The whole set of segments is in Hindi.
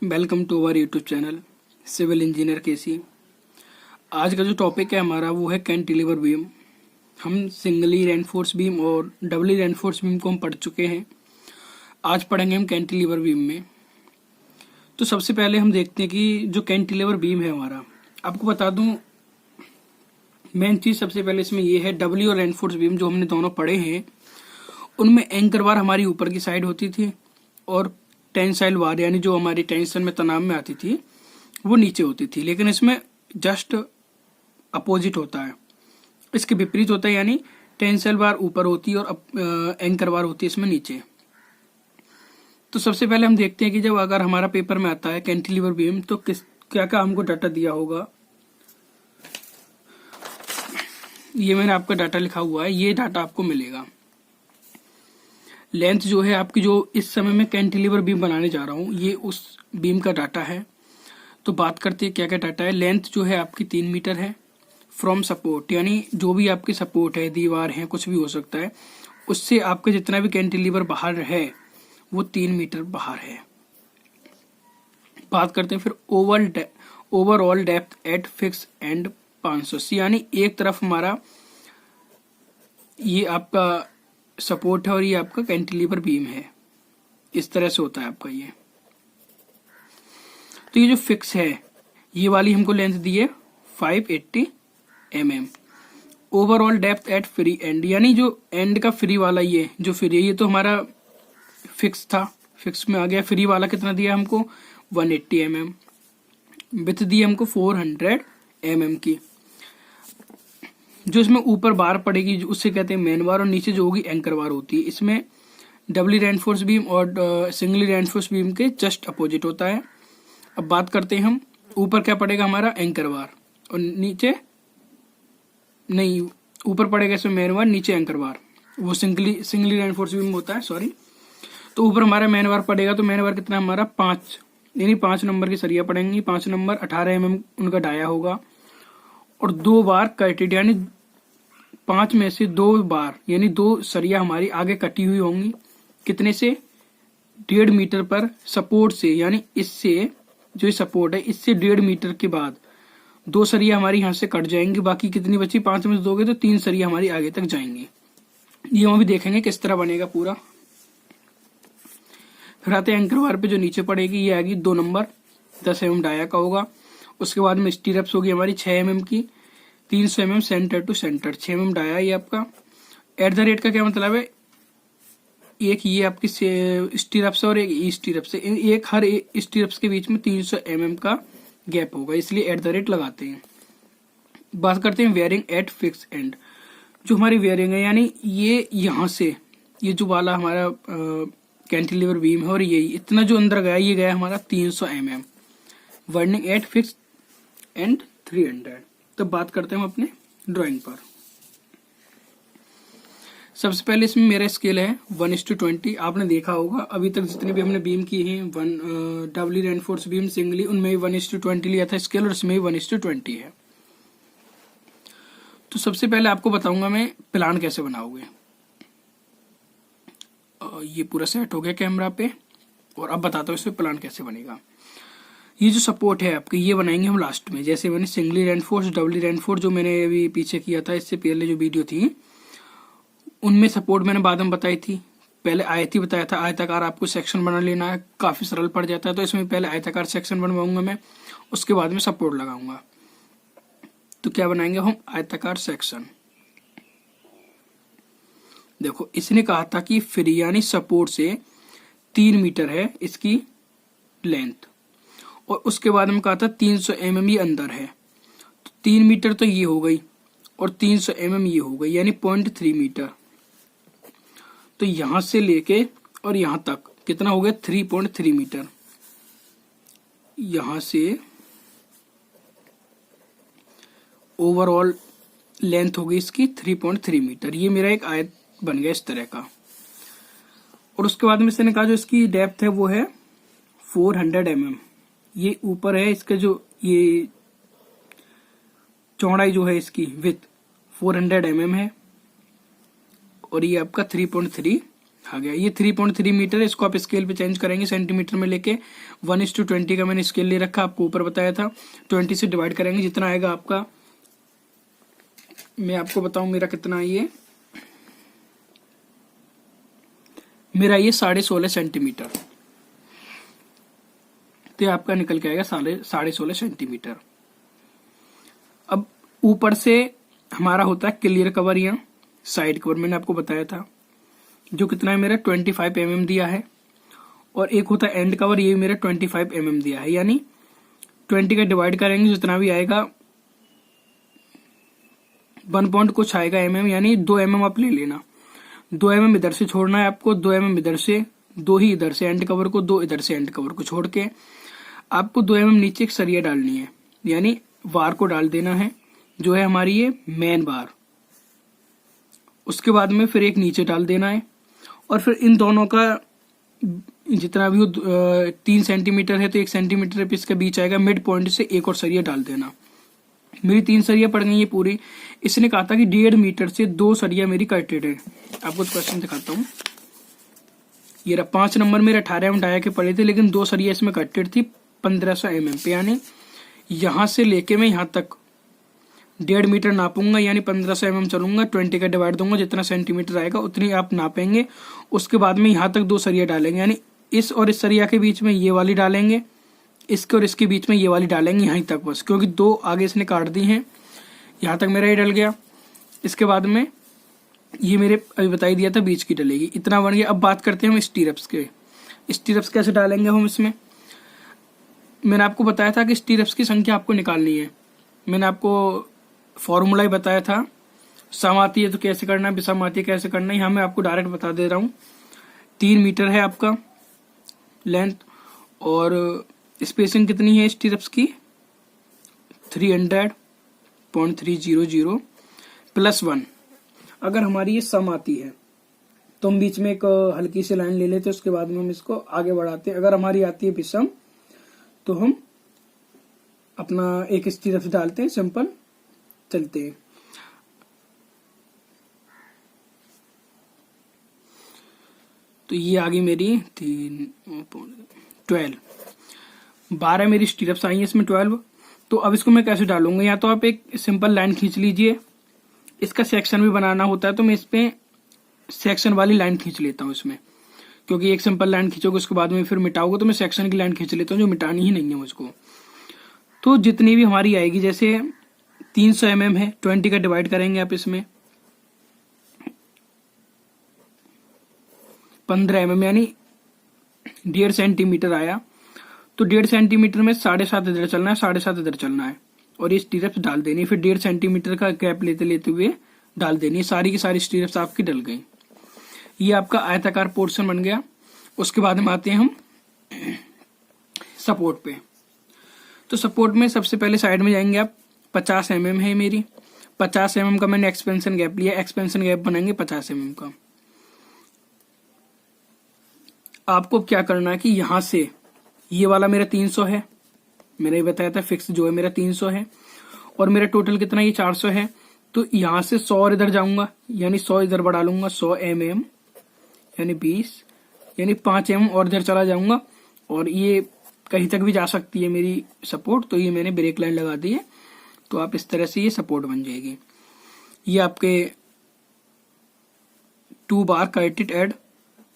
Welcome to our YouTube channel civil engineer KC. आज का जो टॉपिक है हमारा वो है कैंटिलीवर बीम। हम सिंगली रेनफोर्स बीम और डबली रेनफोर्स बीम को हम पढ़ चुके हैं। आज पढ़ेंगे हम कैंटिलीवर बीम में। तो सबसे पहले हम देखते हैं कि जो कैंटिलीवर बीम है हमारा, आपको बता दूं मेन चीज सबसे पहले इसमें ये है, डबली और रेनफोर्स बीम जो हमने दोनों पढ़े हैं उनमें एंकर बार हमारी ऊपर की साइड होती थी और टेंसाइल बार यानी जो हमारी टेंशन में तनाव में आती थी वो नीचे होती थी। लेकिन इसमें जस्ट अपोजिट होता है, इसके विपरीत होता है, यानी टेंसाइल बार ऊपर होती है और एंकर बार होती है इसमें नीचे। तो सबसे पहले हम देखते हैं कि जब अगर हमारा पेपर में आता है कैंटिलीवर बीम तो क्या क्या हमको डाटा दिया होगा। ये मैंने आपका डाटा लिखा हुआ है, ये डाटा आपको मिलेगा। लेंथ जो है आपकी, जो इस समय मैं कैंटिलीवर बीम बनाने जा रहा हूँ, ये उस बीम का डाटा है। तो बात करते हैं क्या क्या डाटा है। लेंथ जो है आपकी 3 मीटर है फ्रॉम सपोर्ट, यानी जो भी आपकी सपोर्ट है, दीवार है, कुछ भी हो सकता है, उससे आपका जितना भी कैंटिलीवर बाहर है वो 3 मीटर बाहर है। बात करते हैं फिर overall depth eight fix and 580, यानी एक तरफ हमारा ये आपका सपोर्ट है और ये आपका कैंटिलीवर बीम है। इस तरह से होता है आपका ये। तो ये जो फिक्स है ये वाली हमको लेंथ दी है 580 mm। Overall depth at free end, यानी जो एंड का फ्री वाला ये जो फ्री है ये तो हमारा फिक्स था, फिक्स में आ गया। फ्री वाला कितना दिया हमको 180 mm। विड्थ दी हमको 400 mm की। जो इसमें ऊपर बार पड़ेगी उससे कहते हैं मेन बार, और नीचे जो होगी एंकर बार होती है। इसमें डबली रेनफोर्स बीम और सिंगली रेनफोर्स बीम के जस्ट अपोजिट होता है। अब बात करते हैं हम, ऊपर क्या पड़ेगा हमारा एंकर बार और नीचे नहीं, ऊपर पड़ेगा इसमें मेन बार, नीचे एंकर बार। वो सिंगली रेनफोर्स बीम होता है, सॉरी। तो ऊपर हमारा मेन बार पड़ेगा, तो मेन बार कितना हमारा 5, यानी 5 नंबर की सरिया पड़ेंगी। 5 नंबर 18 mm उनका डाया होगा और 2 बार कटेड, यानी 5 में से 2 बार यानी 2 सरिया हमारी आगे कटी हुई होंगी। कितने से 1.5 मीटर पर सपोर्ट से, यानी इससे जो सपोर्ट है इससे 1.5 मीटर के बाद 2 सरिया हमारी यहाँ से कट जाएंगी। बाकी कितनी बची, 5 में से 2 गए तो 3 सरिया हमारी आगे तक जाएंगी। ये हम भी देखेंगे किस तरह बनेगा पूरा। फिर आते हैं एंकर बार पे जो नीचे पड़ेगी, ये आएगी 2 नंबर 10 mm डाया का होगा। उसके बाद में स्टीरअप्स होगी हमारी 6 mm की, 300 mm centre to centre, 6 mm dia. ये आपका एट द रेट का क्या मतलब है, एक ये आपकी स्टीरअप्स और एक ई स्टीरअप्स है, एक हर स्टीरअप्स के बीच में 300 mm का गैप होगा, इसलिए एट द रेट लगाते हैं। बात करते हैं वेयरिंग एट फिक्स एंड। जो हमारी वेयरिंग है, यानी ये यहाँ से ये जो वाला हमारा कैंटिलीवर बीम है और ये इतना जो अंदर गया, ये गया हमारा 300 mm। Burning eight fix and 300। तब बात करते हैं हम अपने ड्राइंग पर। सबसे पहले इसमें मेरा स्केल है 1:20। आपने देखा होगा अभी तक जितने भी हमने बीम की हैं, डबली रेनफोर्स बीम सिंगली, उनमें 1:20 लिया था स्केल और इसमें 1:20 है। तो सबसे पहले आपको बताऊंगा मैं प्लान कैसे बनाओगे। ये पूरा सेट हो गया कैमरा पे, और अब बताता हूँ इसमें प्लान कैसे बनेगा। ये जो सपोर्ट है आपके, ये बनाएंगे हम लास्ट में। जैसे मैंने सिंगली रेनफोर्स, डबली रेनफोर्स जो मैंने अभी पीछे किया था, इससे पहले जो वीडियो थी उनमें सपोर्ट मैंने बाद में बताई थी। पहले आयती बताया था, आयताकार आपको सेक्शन बना लेना है, काफी सरल पड़ जाता है। तो इसमें पहले आयताकार सेक्शन बनवाऊंगा मैं, उसके बाद में सपोर्ट लगाऊंगा। तो क्या बनाएंगे हम, आयताकार सेक्शन। देखो इसने कहा था कि फ्री यानी सपोर्ट से 3 मीटर है इसकी लेंथ, और उसके बाद में कहा था 300 mm ये अंदर है। तो 3 मीटर तो ये हो गई और 300 mm ये हो गई, यानी 0.3 मीटर। तो यहां से लेके और यहां तक कितना हो गया, 3.3 मीटर। यहां से ओवरऑल लेंथ हो गई इसकी 3.3 मीटर। ये मेरा एक आयत बन गया इस तरह का। और उसके बाद में इसने कहा जो इसकी डेप्थ है वो है 400 mm। ये ऊपर है इसका, जो ये चौड़ाई जो है इसकी विथ 400 mm है, और ये आपका 3.3 आ गया। ये 3.3 मीटर है, इसको आप स्केल पे चेंज करेंगे सेंटीमीटर में लेके। 1:20 का मैंने स्केल ले रखा, आपको ऊपर बताया था। 20 से डिवाइड करेंगे, जितना आएगा आपका, मैं आपको बताऊं मेरा कितना है। ये मेरा ये 16.5 सेंटीमीटर, तो ये आपका निकल के आएगा 16.5 सेंटीमीटर। अब ऊपर से हमारा होता है क्लियर कवर या साइड कवर, मैंने आपको बताया था, जो कितना है मेरा 25 mm दिया है। और एक होता है एंड कवर, ये मेरा 25 mm दिया है, यानी 20 का डिवाइड करेंगे जितना भी आएगा 1 पॉइंट कुछ आएगा mm, यानी 2 mm आप ले लेना। 2 mm इधर से छोड़ना है आपको, 2 mm इधर से, 2 ही इधर से एंड कवर को, 2 इधर से एंड कवर को छोड़ के आपको 2 mm नीचे एक सरिया डालनी है, यानी वार को डाल देना है, जो है हमारी ये मेन बार। उसके बाद में फिर एक नीचे डाल देना है, और फिर इन दोनों का जितना भी हो 3 सेंटीमीटर है तो 1 सेंटीमीटर पे इसका बीच आएगा, मिड पॉइंट से एक और सरिया डाल देना। मेरी 3 सरिया पड़ गई है पूरी। इसने कहा था कि 1.5 मीटर से 2 सरिया मेरी कटेड है। आपको क्वेश्चन दिखाता हूँ। ये 5 नंबर मेरे 18 में डाया के पड़े थे, लेकिन 2 सरिया इसमें कटेड थी 1500 mm पे, यानी यहां से लेके मैं यहां तक 1.5 मीटर नापूंगा, यानी 1500 mm चलूंगा। 20 का डिवाइड दूंगा, जितना सेंटीमीटर आएगा उतनी आप नापेंगे। उसके बाद में यहां तक 2 सरिया डालेंगे, यानी इस और इस सरिया के बीच में ये वाली डालेंगे, इसके और इसके बीच में ये वाली डालेंगे यहीं तक बस, क्योंकि 2 आगे इसने काट दी हैं। यहां तक मेरा ये डल गया। इसके बाद में ये मेरे अभी बता ही दिया था बीच की डलेगी, इतना बन गया। अब बात करते हैं हम स्टीरप्स के। स्टीरप्स कैसे डालेंगे हम इसमें। मैंने आपको बताया था कि स्टीरप्स की संख्या आपको निकालनी है। मैंने आपको फॉर्मूला ही बताया था। सम आती है तो कैसे करना है, विषम आती है कैसे करना है, यहाँ मैं आपको डायरेक्ट बता दे रहा हूँ। 3 मीटर है आपका लेंथ, और स्पेसिंग कितनी है स्टीरप्स की 300.300 +1। अगर हमारी ये सम आती है तो हम बीच में एक हल्की सी लाइन ले लेते हैं, उसके बाद में हम इसको आगे बढ़ाते हैं। अगर हमारी आती है विषम तो हम अपना एक स्टीरप्स डालते हैं, सिंपल चलते हैं। तो ये आ गई मेरी 12 मेरी स्टीरप्स आई है इसमें 12। तो अब इसको मैं कैसे डालूंगा, या तो आप एक सिंपल लाइन खींच लीजिए। इसका सेक्शन भी बनाना होता है, तो मैं इस पे सेक्शन वाली लाइन खींच लेता हूँ इसमें, क्योंकि एक सिंपल लाइन खींचोगे उसके बाद में फिर मिटाओगे, तो मैं सेक्शन की लाइन खींच लेता हूँ, जो मिटानी ही नहीं है मुझको। तो जितनी भी हमारी आएगी, जैसे 300 mm है, 20 का डिवाइड करेंगे आप इसमें 15 mm, यानी 1.5 सेंटीमीटर आया। तो 1.5 सेंटीमीटर में 7.5 इधर चलना है, 7.5 इधर चलना है, और ये स्टीरप्स डाल देनी है। फिर 1.5 सेंटीमीटर का गैप लेते लेते हुए डाल देनी है। सारी की सारी स्टीरप्स आपकी डल गई। ये आपका आयताकार पोर्शन बन गया। उसके बाद में आते हैं हम सपोर्ट पे। तो सपोर्ट में सबसे पहले साइड में जाएंगे आप। 50 mm है मेरी, 50 mm का मैंने एक्सपेंशन गैप लिया। एक्सपेंशन गैप बनाएंगे 50 mm का। आपको क्या करना है कि यहां से ये वाला मेरा 300 है, मैंने बताया था फिक्स जो है मेरा 300 है, और मेरा टोटल कितना ये 400 है। तो यहां से 100 और इधर जाऊंगा, यानी 100 इधर बढ़ा लूंगा, 100 mm यानी 20, यानी 5 mm और इधर चला जाऊंगा, और ये कहीं तक भी जा सकती है मेरी सपोर्ट। तो ये मैंने ब्रेक लाइन लगा दी है, तो आप इस तरह से ये सपोर्ट बन जाएगी। ये आपके 2 bar cutted at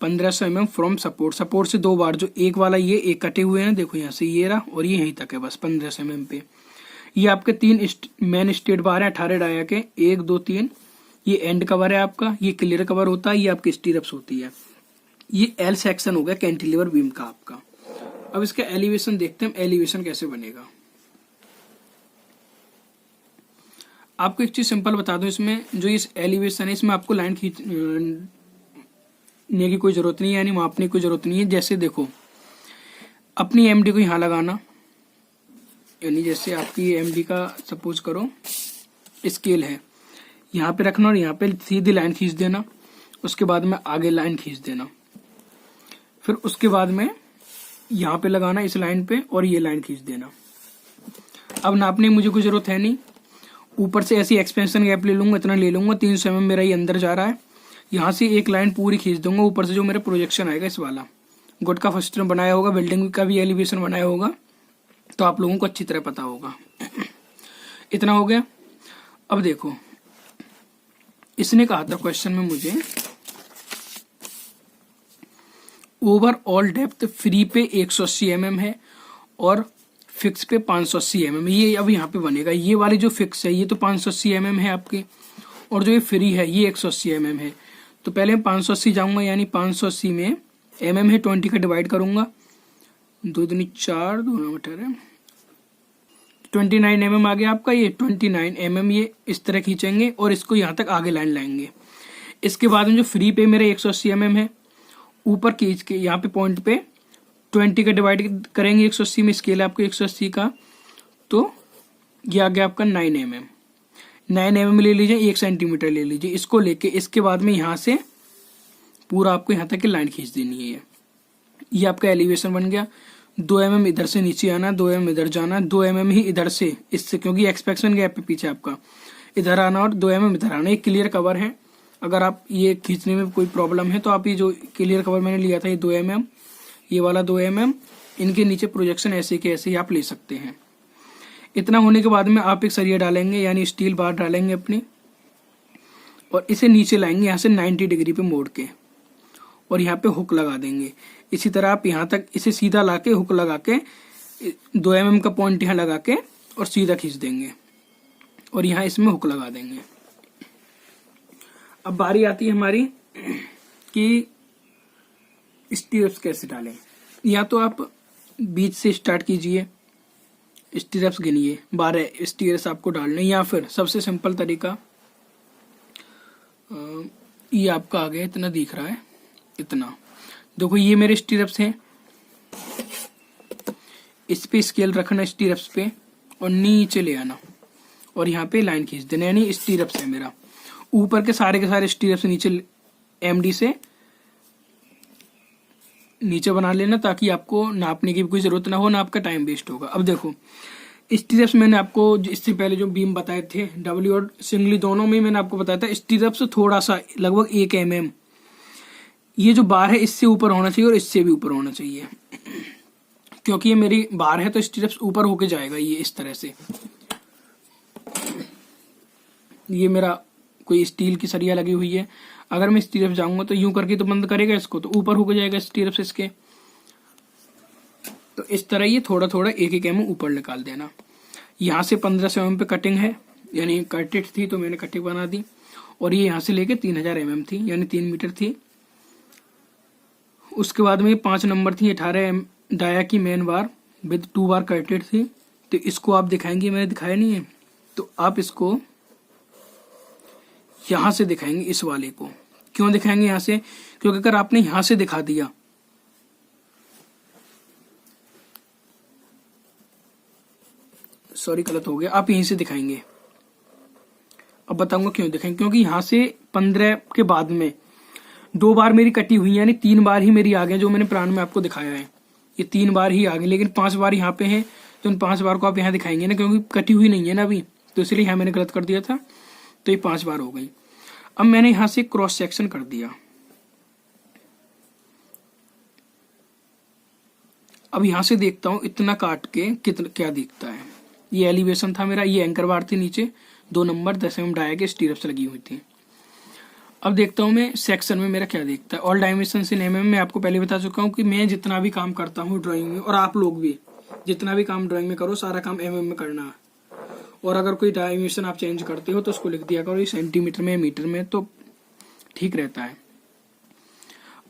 1500 mm from support. Support से 2 बार, जो एक वाला ये एक कटे हुए हैं, देखो यहाँ से ये रहा, और ये यहीं तक है बस 1500 mm पे। ये आपके 3 मेन स्टेट बार है 18 डाया के, 1 2 3। ये एंड कवर है आपका, ये क्लियर कवर होता है, ये आपकी स्टीरप्स होती है। ये एल सेक्शन हो गया कैंटिलीवर बीम का आपका। अब इसका एलिवेशन देखते हैं, एलिवेशन कैसे बनेगा। आपको एक चीज सिंपल बता दूं, इसमें जो इस एलिवेशन है इसमें आपको लाइन खींचने की कोई जरूरत नहीं है, यानी मापने की कोई जरूरत नहीं है। जैसे देखो अपनी एमडी को यहां लगाना, यानी जैसे आपकी एमडी का सपोज करो स्केल है, यहाँ पे रखना और यहाँ पे सीधी लाइन खींच देना। उसके बाद में आगे लाइन खींच देना, फिर उसके बाद में यहाँ पे लगाना इस लाइन पे, और ये लाइन खींच देना। अब नापने की मुझे कोई जरूरत है नहीं, ऊपर से ऐसी एक्सपेंशन गैप ले लूंगा, इतना ले लूंगा। 300 mm मेरा ये अंदर जा रहा है, यहाँ से एक लाइन पूरी खींच दूंगा, ऊपर से जो मेरा प्रोजेक्शन आएगा इस वाला, गुड का फर्स्ट टर्म बनाया होगा, बिल्डिंग का भी एलिवेशन बनाया होगा, तो आप लोगों को अच्छी तरह पता होगा। इतना हो गया। अब देखो, इसने कहा था क्वेश्चन में मुझे ओवरऑल डेप्थ फ्री पे 180 mm है और फिक्स पे 580 mm। ये अब यहाँ पे बनेगा, ये वाली जो फिक्स है ये तो 580 mm है आपकी, और जो ये फ्री है ये 180 mm है। तो पहले मैं 580 जाऊंगा, यानी 580 में mm है 20 का डिवाइड करूंगा, 2 दूनी 4, 2 18, 29 mm आ गया आपका। ये 29 mm ये इस तरह खींचेंगे और इसको यहाँ तक आगे लाइन लाएंगे। इसके बाद में जो फ्री पे मेरे 180 mm है, ऊपर खींच के यहाँ पे पॉइंट पे 20 का डिवाइड करेंगे 180 में, स्केल है आपको 180 का, तो ये आ गया आपका 9 mm। 9 mm ले लीजिए, 1 सेंटीमीटर ले लीजिए, इसको लेके इसके बाद में यहाँ से पूरा आपको यहाँ तक की लाइन खींच देनी है। ये आपका एलिवेशन बन गया। 2 mm इधर से नीचे आना, 2 mm इधर जाना, 2 mm ही इधर से इससे, क्योंकि एक्सपेक्शन गैप पे पीछे आपका इधर आना और 2 mm इधर आना। एक क्लियर कवर है, अगर आप ये खींचने में कोई प्रॉब्लम है तो आप ये जो क्लियर कवर मैंने लिया था ये 2 mm, ये वाला 2 mm, इनके नीचे प्रोजेक्शन ऐसे के ऐसे ही आप ले सकते हैं। इतना होने के बाद में आप एक सरिया डालेंगे, यानी स्टील बार डालेंगे अपनी, और इसे नीचे लाएंगे यहाँ से 90 डिग्री पे मोड़ के, और यहाँ पे हुक लगा देंगे। इसी तरह आप यहाँ तक इसे सीधा ला के हुक लगा के 2 mm का पॉइंट यहाँ लगा के और सीधा खींच देंगे, और यहाँ इसमें हुक लगा देंगे। अब बारी आती है हमारी कि स्टीरप्स कैसे डालें। या तो आप बीच से स्टार्ट कीजिए, स्टीरप्स गिनिए, 12 स्टीरप्स आपको डालने, या फिर सबसे सिंपल तरीका, ये आपका आ गया, इतना दिख रहा है, इतना देखो, ये मेरे स्टीरप्स हैं, इस पे स्केल रखना स्टीरप्स पे और नीचे ले आना और यहाँ पे लाइन खींच देना, यानी स्टीरप्स है मेरा। ऊपर के सारे स्टीरप्स नीचे एमडी से नीचे बना लेना, ताकि आपको नापने की भी कोई जरूरत ना हो, ना आपका टाइम वेस्ट होगा। अब देखो, स्टीरप्स मैंने आपको इससे पहले जो बीम बताए थे, डब्ल्यू और सिंगली दोनों में मैंने आपको बताया था, स्टीरप्स थोड़ा सा लगभग 1 mm, ये जो बार है इससे ऊपर होना चाहिए और इससे भी ऊपर होना चाहिए, क्योंकि ये मेरी बार है तो स्टीरप्स ऊपर होके जाएगा ये इस तरह से। ये मेरा कोई स्टील की सरिया लगी हुई है, अगर मैं स्टीरप्स जाऊंगा तो यूं करके तो बंद करेगा इसको, तो ऊपर होके जाएगा स्टीरप्स इसके। तो इस तरह ये थोड़ा थोड़ा 1 mm ऊपर निकाल देना। यहाँ से 1500 mm पे कटिंग है, यानी कटेड थी तो मैंने कटिंग बना दी, और ये यहाँ से लेके 3000 mm थी, यानी 3 मीटर थी। उसके बाद में 5 नंबर थी, 18 डाया की मेन बार विद 2 बार कटेड थी। तो इसको आप दिखाएंगे, मैंने दिखाया नहीं है, तो आप इसको यहां से दिखाएंगे, इस वाले को। क्यों दिखाएंगे यहां से? क्योंकि अगर आपने यहां से दिखा दिया, सॉरी गलत हो गया, आप यहीं से दिखाएंगे। अब बताऊंगा क्यों दिखाएंगे, क्योंकि यहां से 15 के बाद में 2 बार मेरी कटी हुई, यानी 3 बार ही मेरी आ गए, जो मैंने प्लान में आपको दिखाया है, ये 3 बार ही आ गए, लेकिन 5 बार यहाँ पे है, तो उन 5 बार को आप यहाँ दिखाएंगे ना, क्योंकि कटी हुई नहीं है ना अभी, तो इसलिए यहाँ मैंने गलत कर दिया था, तो ये 5 बार हो गई। अब मैंने यहां से क्रॉस सेक्शन कर दिया। अब यहां से देखता हूं इतना काट के कितना क्या दिखता है। ये एलिवेशन था मेरा, ये एंकर बार थी, नीचे 2 नंबर 10 mm डाया के स्टीरप्स लगी हुई थी। अब देखता हूं मैं सेक्शन में मेरा क्या दिखता है। ऑल डायमेंशन इन mm में आपको पहले बता चुका हूं कि मैं जितना भी काम करता हूं ड्राइंग में, और आप लोग भी जितना भी काम ड्राइंग में करो, सारा काम mm में करना है। और अगर कोई डायमेंशन आप चेंज करते हो तो उसको लिख दिया करो सेंटीमीटर में, मीटर में, तो ठीक रहता है।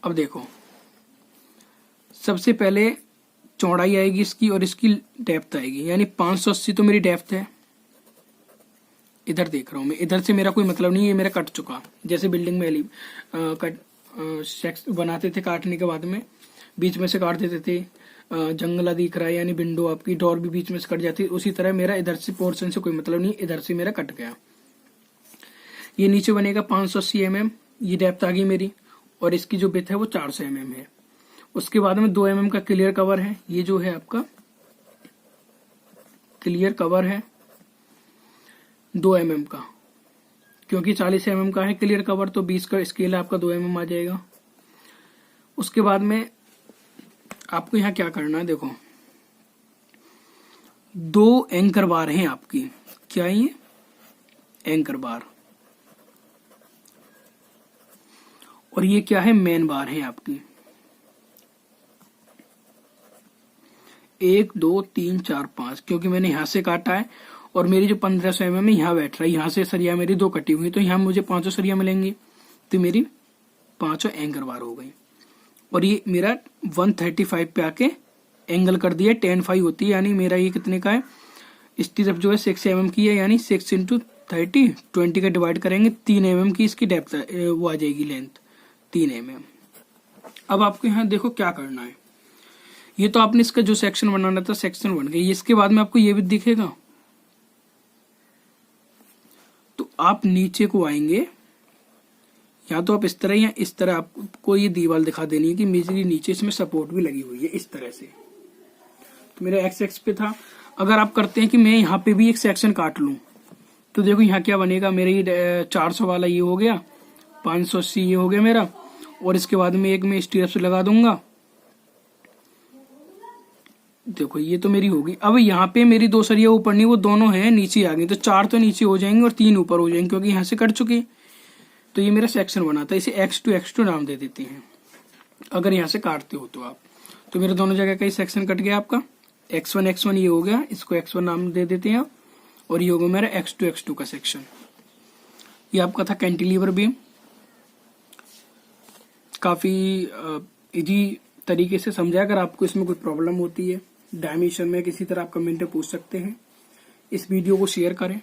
अब देखो, सबसे पहले चौड़ाई आएगी इसकी और इसकी डेप्थ आएगी, यानी 580 तो मेरी डेप्थ है। इधर देख रहा हूं मैं, इधर से मेरा कोई मतलब नहीं है, मेरा कट चुका। जैसे बिल्डिंग में बनाते थे, काटने के बाद में बीच में से काट देते थे, जंगला दिख रहा है, यानी विंडो आपकी डोर भी बीच में से कट जाती है, उसी तरह मेरा इधर से पोर्शन से कोई मतलब नहीं, इधर से मेरा कट गया। ये नीचे बनेगा 580 mm, ये डेप्थ आ गई मेरी, और इसकी जो विड्थ है वो 400 mm है। उसके बाद में 2 mm का क्लियर कवर है, ये जो है आपका क्लियर कवर है 2 mm का क्योंकि 40 mm का है क्लियर कवर, तो 20 का स्केल है आपका 2 mm आ जाएगा। उसके बाद में आपको यहाँ क्या करना है, देखो 2 एंकर बार हैं आपकी। क्या है ये? एंकर बार। और ये क्या है? मेन बार है आपकी। 1 2 3 4 5, क्योंकि मैंने यहां से काटा है और मेरी जो 1500 mm है यहाँ बैठ रहा है, यहाँ से सरिया मेरी 2 कटी हुई, तो यहाँ मुझे 5 सरिया मिलेंगी, तो मेरी 5 एंकर बार हो गई। और ये मेरा 135 पे आके एंगल कर दिया, 10/5 होती है, यानी मेरा ये कितने का है? इस तरफ जो है 6 mm की है, यानी 6 × 30 20 का डिवाइड करेंगे, 3 mm की इसकी डेप्थ वो आ जाएगी, लेंथ 3 mm। अब आपको यहाँ देखो क्या करना है। ये तो आपने इसका जो सेक्शन बनाना था सेक्शन बन गया। इसके बाद में आपको ये भी दिखेगा, तो आप नीचे को आएंगे, या तो आप इस तरह या इस तरह आपको ये दीवार दिखा देनी है कि मेरी नीचे इसमें सपोर्ट भी लगी हुई है इस तरह से। तो मेरा एक्स पे था। अगर आप करते हैं कि मैं यहाँ पे भी एक सेक्शन काट लूं, तो देखो यहाँ क्या बनेगा, मेरे ये 400 वाला ये हो गया, 580 ये हो गया मेरा, और इसके बाद में एक मैं इस तरफ से लगा दूंगा। देखो ये तो मेरी होगी। अब यहाँ पे मेरी 2 सरिया ऊपर नहीं, वो दोनों हैं नीचे आ गई, तो 4 तो नीचे हो जाएंगे और 3 ऊपर हो जाएंगे, क्योंकि यहाँ से कट चुके। तो ये मेरा सेक्शन बना था, इसे x2 नाम दे देते हैं अगर यहाँ से काटते हो तो आप। तो मेरे दोनों जगह का ही सेक्शन कट गया आपका। x1 ये हो गया, इसको x1 नाम दे देते हैं आप, और ये होगा मेरा x2 का सेक्शन। ये आपका था कैंटिलीवर बीम। काफी इजी तरीके से समझा। अगर आपको इसमें कोई प्रॉब्लम होती है डायमेंशन में, किसी तरह आप कमेंट में पूछ सकते हैं। इस वीडियो को शेयर करें।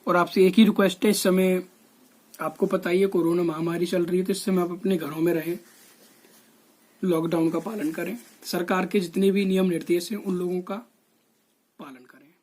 और आपसे एक ही रिक्वेस्ट है, इस समय आपको पता ही है कोरोना महामारी चल रही है, तो इस समय आप अपने घरों में रहें, लॉकडाउन का पालन करें, सरकार के जितने भी नियम निर्देश हैं उन लोगों का पालन करें।